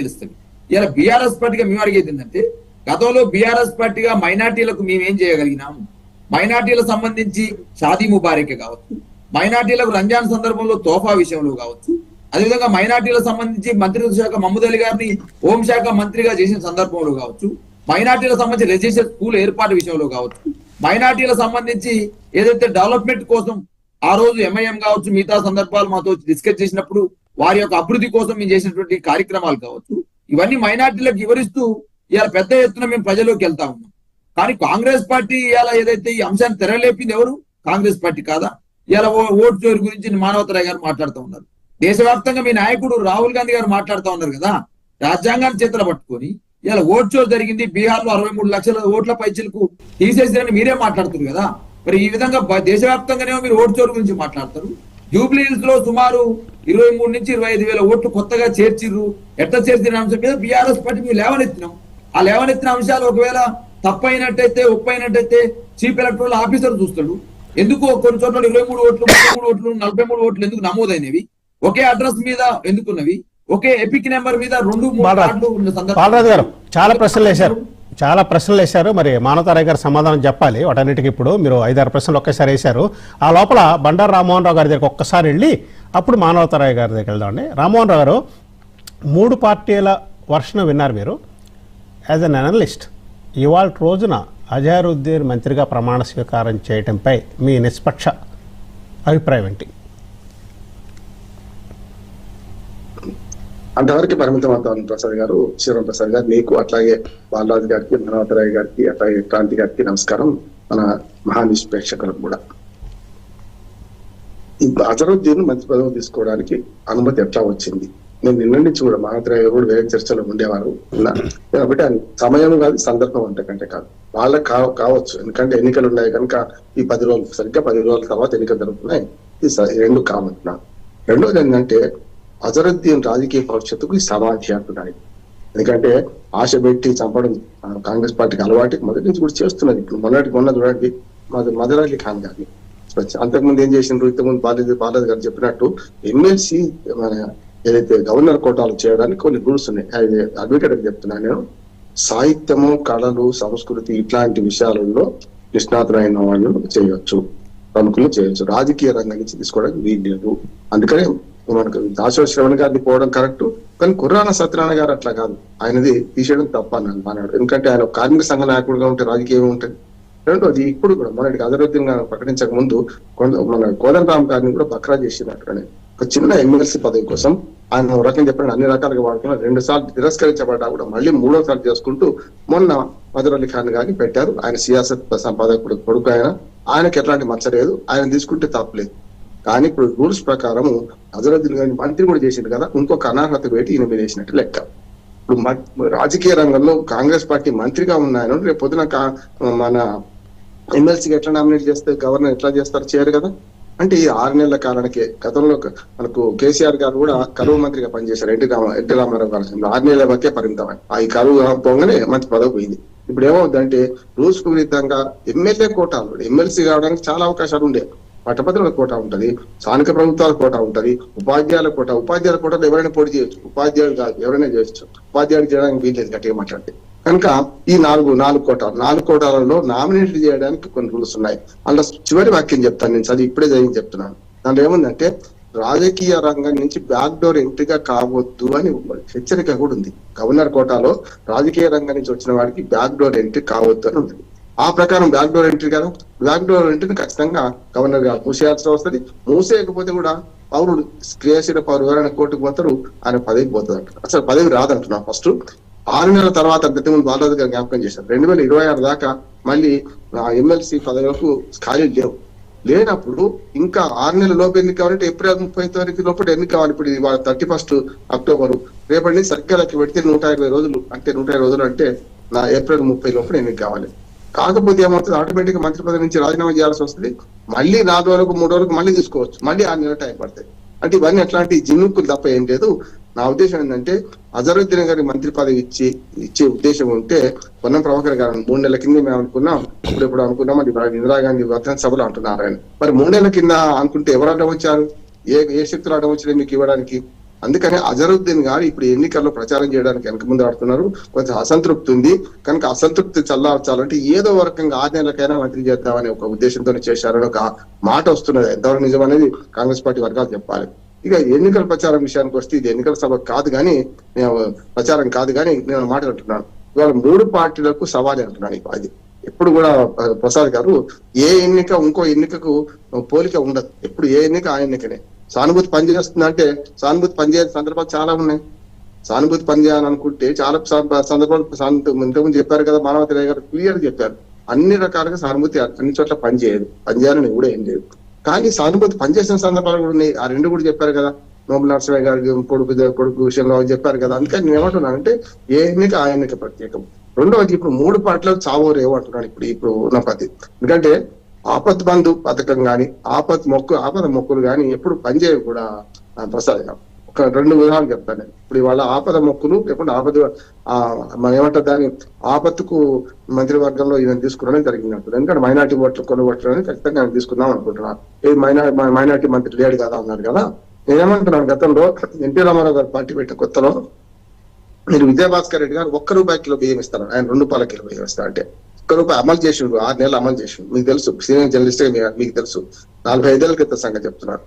తెలుస్తుంది. ఇలా బీఆర్ఎస్ పార్టీగా మేము అడిగేది ఏంటంటే, గతంలో బీఆర్ఎస్ పార్టీగా మైనార్టీలకు మేమేం చేయగలిగినాము? మైనార్టీలకు సంబంధించి షాదీ ముబారక్ కావచ్చు, మైనార్టీలకు రంజాన్ సందర్భంలో తోఫా విషయంలో కావచ్చు, అదేవిధంగా మైనార్టీలకు సంబంధించి మంత్రిత్వ శాఖ మహమూద్ అలీ గారిని హోంశాఖ మంత్రిగా చేసిన సందర్భంలో కావచ్చు, మైనార్టీలకు సంబంధించి రెసిడెన్షియల్ స్కూల్ ఏర్పాటు విషయంలో కావచ్చు, మైనార్టీలకు సంబంధించి ఏదైతే డెవలప్మెంట్ కోసం ఆ రోజు ఎంఐఎం కావచ్చు, మిగతా సందర్భాలు మాతో డిస్కస్ చేసినప్పుడు వారి యొక్క అభివృద్ధి కోసం మేము చేసినటువంటి కార్యక్రమాలు కావచ్చు, ఇవన్నీ మైనార్టీలకు వివరిస్తూ ఇవాళ పెద్ద ఎత్తున మేము ప్రజల్లోకి వెళ్తా ఉన్నాం. కానీ కాంగ్రెస్ పార్టీ ఇవాళ ఏదైతే ఈ అంశాన్ని తెరలేపింది ఎవరు? కాంగ్రెస్ పార్టీ కాదా? ఇవాళ ఓటు చోరీ గురించి మానవతరాయ్ గారు మాట్లాడుతూ ఉన్నారు. దేశవ్యాప్తంగా మీ నాయకుడు రాహుల్ గాంధీ గారు మాట్లాడుతూ ఉన్నారు కదా, రాజ్యాంగాన్ని చేతులు పట్టుకొని ఇలా ఓటు చోరీ జరిగింది, బీహార్ లో 63 లక్షల ఓట్ల పైచలకు తీసేసారని మీరే మాట్లాడుతున్నారు కదా. మరి ఈ విధంగా దేశవ్యాప్తంగానే మీరు ఓటు చోరీ గురించి మాట్లాడతారు. జూబ్లీ హిల్స్ లో సుమారు 23 నుంచి 25,000 ఓట్లు కొత్తగా చేర్చిర్రు. ఎట్లా చేర్చిన అంశం మీద బీఆర్ఎస్ పార్టీ మేము లేవనెత్తినాం. ఆ లేవనెత్తిన అంశాలు ఒకవేళ తప్పైనట్టయితే ఒప్పైనట్టయితే చీఫ్ ఎలక్టరల్ ఆఫీసర్ చూస్తాడు. ఎందుకు కొన్ని చోట్ల 23 ఓట్లు 33 ఓట్లు 43 ఓట్లు ఎందుకు నమోదైనవి? ఒకే అడ్రస్ మీద ఎందుకున్నవి? ఒకే ఎపిక్ నెంబర్ మీద 2-3 బాలరాజు గారు చాలా ప్రశ్నలు వేశారు. మరి మానవతారాయ్ గారు సమాధానం చెప్పాలి వాటన్నిటికీ. ఇప్పుడు మీరు 5-6 ప్రశ్నలు ఒకేసారి వేశారు. ఆ లోపల బండారు రామ్మోహన్ రావు గారి దగ్గరికి ఒక్కసారి వెళ్ళి అప్పుడు మానవతారాయ్ గారి దగ్గరికి వెళ్దామండి. రామ్మోహన్ రావు గారు, 3 పార్టీల వర్షన్ విన్నారు మీరు. యాజ్ అన్ అనలిస్ట్, ఇవాళ రోజున అజహరుద్దీన్ మంత్రిగా ప్రమాణ స్వీకారం చేయడంపై మీ నిష్పక్ష అభిప్రాయం ఏంటి? అంతవరకు పరిమితం అవుతాను ప్రసాద్ గారు, శివరాం ప్రసాద్ గారు, మీకు అట్లాగే బాలరాజు గారికి, మానవతరాయ్ గారికి, అట్లాగే క్రాంతి గారికి నమస్కారం. మన మహానిష్పేక్షకులకు కూడా. ఈ అజరుద్దీన్ మంత్రి పదవి తీసుకోవడానికి అనుమతి ఎట్లా వచ్చింది? నేను నిన్న నుంచి కూడా మానవతరాయ్ గారు కూడా వేరే చర్చలో ఉండేవారు. కాబట్టి సమయం కాదు, సందర్భం అంతకంటే కాదు. వాళ్ళకి కావచ్చు, ఎందుకంటే ఎన్నికలు ఉన్నాయి కనుక ఈ 10 రోజులు, సరిగ్గా 10 రోజుల తర్వాత ఎన్నికలు జరుగుతున్నాయి. ఇది 2 కామంటున్నాను. రెండోది ఏంటంటే, అజరుద్దీన్ రాజకీయ భవిష్యత్తుకు సమాధి అంటున్నాయి. ఎందుకంటే ఆశ పెట్టి చంపడం కాంగ్రెస్ పార్టీకి అలవాటు మొదటి నుంచి కూడా చేస్తున్నది. ఇప్పుడు మొన్న చూడండి, మదర్ అలీ ఖాన్ గారిని అంతకుముందు ఏం చేసినారు, ఇంతకుముందు బాలాజీ గారు చెప్పినట్టు ఎమ్మెల్సీ మన ఏదైతే గవర్నర్ కోటాలు చేయడానికి కొన్ని రూల్స్ ఉన్నాయి. అడ్వకేట్ చెప్తున్నాను నేను. సాహిత్యము, కళలు, సంస్కృతి ఇట్లాంటి విషయాలలో నిష్ణాతులైన వాళ్ళు చేయొచ్చు, ప్రముఖులు చేయొచ్చు. రాజకీయ రంగం నుంచి తీసుకోవడానికి వీలు లేదు. అందుకనే మనకు దాసో శ్రవణ్ గారిని పోవడం కరెక్ట్, కానీ కుర్రాన సత్యనారాయణ గారు అట్లా కాదు, ఆయనది తీసేయడం తప్ప అన్నాడు. ఎందుకంటే ఆయన కార్మిక సంఘ నాయకుడుగా ఉంటే రాజకీయం ఉంటుంది. రెండోది, ఇప్పుడు కూడా మొన్నటి అజరుద్దీన్ గారు ప్రకటించక ముందు మన కోదండరామ్ గారిని కూడా బక్రా చేసినట్టుగానే ఒక చిన్న ఎమ్మెల్సీ పదవి కోసం ఆయన రకం చెప్పిన అన్ని రకాలుగా వాడుకున్న 2 సార్లు తిరస్కరించబడ్డా కూడా మళ్ళీ 3వ సార్లు చేసుకుంటూ మొన్న మదర్ అలీ ఖాన్ గారిని పెట్టారు. ఆయన సియాసత్ సంపాదకుడు కొడుకు, ఆయనకి ఎట్లాంటి మచ్చలేదు, ఆయన తీసుకుంటే తప్పలేదు. కానీ ఇప్పుడు రూల్స్ ప్రకారం అజరుద్దీన్ గారిని మంత్రి కూడా చేసిండు కదా, ఇంకొక అనర్హత పెట్టి ఈయన మీద వేసినట్టు లెక్క. ఇప్పుడు రాజకీయ రంగంలో కాంగ్రెస్ పార్టీ మంత్రిగా ఉన్నాయని రేపు పొద్దున మన ఎమ్మెల్సీకి ఎట్లా నామినేట్ చేస్తే గవర్నర్ ఎట్లా చేస్తారు? చేయరు కదా. అంటే ఈ 6 నెలల కాలానికే గతంలో మనకు కేసీఆర్ గారు కూడా కరువు మంత్రిగా పనిచేశారు. ఎన్టీ రామారావు గారు 6 నెలల వరకే పరిమితమని ఆ ఈ కరువు పోగానే మంత్రి పదవి పోయింది. ఇప్పుడు ఏమవుతుందంటే రూల్స్ కు విరుద్ధంగా ఎమ్మెల్యే కోటాలు, ఎమ్మెల్సీ కావడానికి చాలా అవకాశాలు ఉండే. పట్టభద్రుల కోట ఉంటది, స్థానిక ప్రభుత్వాల కోట ఉంటది, ఉపాధ్యాయుల కోటలో ఎవరైనా పోటీ చేయొచ్చు, ఉపాధ్యాయులు కాదు ఎవరైనా చేయొచ్చు. ఉపాధ్యాయులు చేయడానికి వీల్లేదు గట్టిగా మాట్లాడితే. కనుక ఈ 4 కోటాలలో నామినేట్ చేయడానికి కొన్ని రూల్స్ ఉన్నాయి. అందులో చివరి వాక్యం చెప్తాను, నేను చదివి ఇప్పుడే చదివి చెప్తున్నాను. దాంట్లో ఏముందంటే, రాజకీయ రంగం నుంచి బ్యాక్ డోర్ ఎంట్రీగా కావద్దు అని హెచ్చరిక కూడా ఉంది. గవర్నర్ కోటాలో రాజకీయ రంగం నుంచి వచ్చిన వాడికి బ్యాక్ డోర్ ఎంట్రీ కావద్దు అని ఉంది. ఆ ప్రకారం బ్యాక్ డోర్ ఎంట్రీ కదా, బ్యాక్ డోర్ ఎంట్రీని ఖచ్చితంగా గవర్నర్ గారు మూసేయాల్సి వస్తుంది. మూసేయకపోతే కూడా పౌరుడు, క్రియాశీల పౌరుడు ఎవరైనా కోర్టుకు పోతారు, ఆయన పదవికి పోతుంది అంటారు. అసలు పదవి రాదంటున్నా. ఫస్ట్ 6 నెలల తర్వాత అంతకుముందు బాలరాజు గారు జ్ఞాపకం చేశారు, 2026 దాకా మళ్ళీ ఎమ్మెల్సీ పదవులకు ఖాళీలు లేనప్పుడు ఇంకా 6 నెలల లోపు ఎన్ని కావాలంటే ఏప్రిల్ 30 తారీఖు లోపల ఎన్ని కావాలి. ఇప్పుడు ఇవాళ 31 అక్టోబర్, రేపటి నుంచి సరిగ్గా లెక్క పెడితే 120 రోజులు, అంటే 120 రోజులు అంటే నా ఏప్రిల్ 30 లోపల ఎన్ని కావాలి. కాకపోతే ఏమవుతుంది, ఆటోమేటిక్ గా మంత్రి పదవి నుంచి రాజీనామా చేయాల్సి వస్తుంది. మళ్ళీ 4 రోజులకు 3 రోజులకు మళ్ళీ తీసుకోవచ్చు, మళ్ళీ 6 నెలల టైం పడతాయి. అంటే ఇవన్నీ ఎట్లాంటి జిన్నుకులు తప్ప ఏం లేదు. నా ఉద్దేశం ఏంటంటే, అజరుద్దీన్ గారికి మంత్రి పదవి ఇచ్చే ఉద్దేశం ఉంటే పొన్నం ప్రభాకర్ గారు 3 నెలల కింద మేము అనుకున్నాం, ఇప్పుడు అనుకున్నాం, అది ఇందిరాగాంధీ వర్ధన సభలో అంటున్నారు ఆయన. మరి 3 నెలల కింద అనుకుంటే ఎవరు అడ్డం వచ్చారు? ఏ శక్తులు అడ్డం వచ్చినాయి మీకు ఇవ్వడానికి? అందుకని అజరుద్దీన్ గారు ఇప్పుడు ఎన్నికల్లో ప్రచారం చేయడానికి వెనక ముందు ఆడుతున్నారు. కొంచెం అసంతృప్తి ఉంది కనుక అసంతృప్తి చల్లార్చాలంటే ఏదో రకంగా 6 నెలలకైనా మంత్రి చేద్దామనే ఒక ఉద్దేశంతో చేశారని ఒక మాట వస్తున్నది. ఎంతవరకు నిజం అనేది కాంగ్రెస్ పార్టీ వర్గాలు చెప్పాలి. ఇక ఎన్నికల ప్రచారం విషయానికి వస్తే ఇది ఎన్నికల సభ కాదు కానీ ప్రచారం కాదు కానీ నేను మాట అంటున్నాను. ఇవాళ 3 పార్టీలకు సవాల్ అంటున్నాను. అది ఎప్పుడు కూడా ప్రసాద్ గారు ఏ ఎన్నిక ఇంకో ఎన్నికకు పోలిక ఉండదు. ఎప్పుడు ఏ ఎన్నిక ఆ ఎన్నికనే. సానుభూతి పనిచేస్తుందంటే సానుభూతి పనిచేసే సందర్భాలు చాలా ఉన్నాయి. సానుభూతి పనిచేయాలనుకుంటే చాలా సందర్భాలు ఇంతకుముందు చెప్పారు కదా, మానవతి గారు క్లియర్ చెప్పారు. అన్ని రకాలుగా సానుభూతి అన్ని చోట్ల పనిచేయదు, పనిచేయాలని కూడా ఏం లేదు. కానీ సానుభూతి పనిచేసిన సందర్భాలు కూడా ఉన్నాయి. ఆ 2 కూడా చెప్పారు కదా, నోబుల్ నరసింహ గారికి కొడుకు విషయంలో చెప్పారు కదా. అందుకని నేను ఏమంటున్నానంటే ఏ ఎన్నిక ఆ ఎన్నిక ప్రత్యేకం. రెండవది ఇప్పుడు 3 పార్టీలకు చావోరు ఏమంటున్నాను ఇప్పుడు ఉన్న పరిస్థితి. ఎందుకంటే ఆపత్ బంధు పథకం కానీ ఆపద మొక్కులు కానీ ఎప్పుడు పనిచేయవు కూడా ప్రసాద్ గారు. ఒక 2 ఉదాహరణలు చెప్తాను. ఇప్పుడు ఇవాళ ఆపద మొక్కులు లేకుండా ఏమంటారు దాని ఆపత్తుకు మంత్రివర్గంలో ఈయన తీసుకురావడం జరిగినట్టు. ఎందుకంటే మైనార్టీ ఓట్లు కొనుగోట్లని ఖచ్చితంగా ఆయన తీసుకుందాం అనుకుంటున్నాను. ఇది మైనార్టీ మంత్రి లేడు కదా అన్నారు కదా. నేనేమంటున్నాను, గతంలో ఎన్టీ రామారావు గారు పార్టీ పెట్టిన కొత్తలో మీరు విజయభాస్కర్ రెడ్డి గారు ₹1 కిలో బియ్యం ఇస్తారు, ఆయన ₹2 కిలో బియ్యం ఇస్తారు. అంటే ₹1 అమలు చేసిండు, 6 నెలలు అమలు చేసిండు. మీకు తెలుసు, సీనియర్ జర్నలిస్ట్ గా మీకు తెలుసు. 45 ఏళ్ల క్రితం సంగతి చెప్తున్నారు.